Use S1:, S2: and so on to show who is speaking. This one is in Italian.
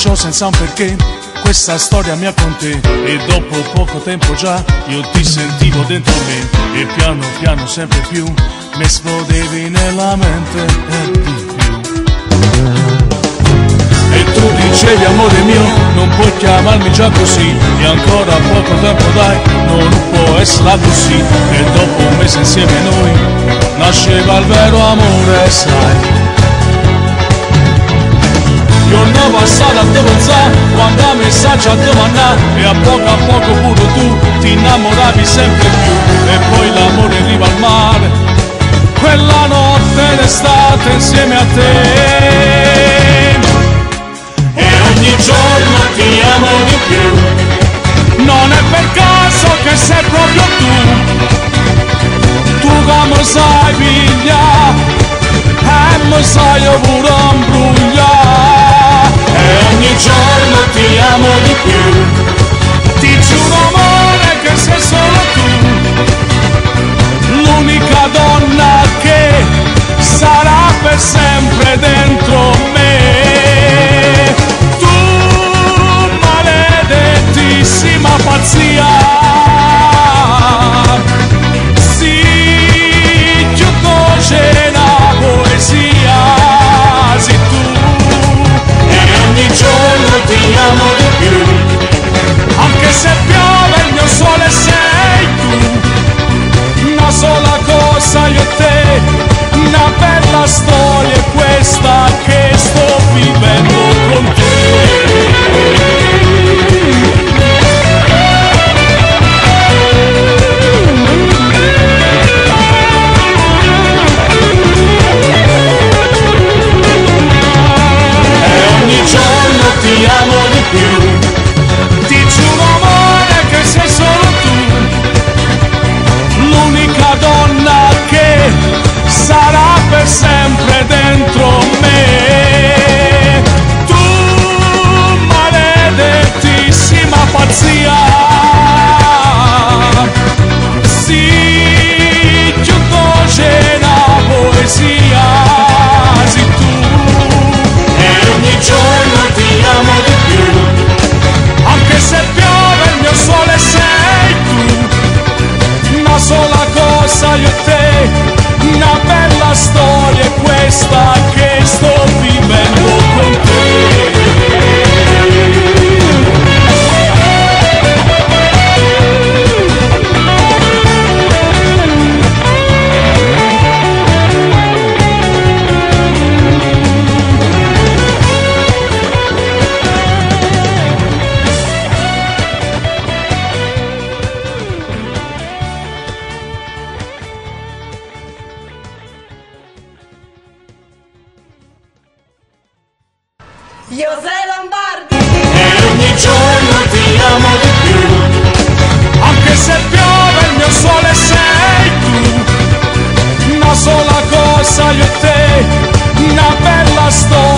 S1: cominciò senza un perché questa storia mia con te, e dopo poco tempo già io ti sentivo dentro me, e piano piano sempre più mi esplodevi nella mente di più. E tu dicevi amore mio, non puoi chiamarmi già così, e ancora poco tempo dai, non può essere così, e dopo un mese insieme a noi nasceva il vero amore, sai. Io non passato a te pensare, quando a messaggio a domandare, e a poco pure tu ti innamoravi sempre più, e poi l'amore arriva al mare, quella notte d'estate insieme a te. E ogni giorno ti amo di più, non è per caso che sei proprio tu come sai pigliare, e mi sai pure imbrugliare. E ogni giorno ti amo di più, ti giuro amore che sei solo tu, l'unica donna che sarà per sempre dentro me. Tu maledettissima pazzia, sì, giusto c'è la poesia, sì tu. Ogni giorno ti amo di più, anche se piove il mio sole sei tu, una sola cosa io e te, una bella storia è questa che sto vivendo con te. Ti amo di più, ti giuro amore che sei solo tu, l'unica donna che sarà per sempre dentro me. Tu maledettissima pazzia, sì, giusto c'è la poesia, sì tu. E ogni giorno ti amo di più, anche se piove il mio sole sei tu, una sola cosa io e te, una bella storia è questa che sto vivendo con te.
S2: José Lombardi.
S1: E ogni giorno ti amo di più, anche se piove il mio sole sei tu, una sola cosa io e te, una bella storia.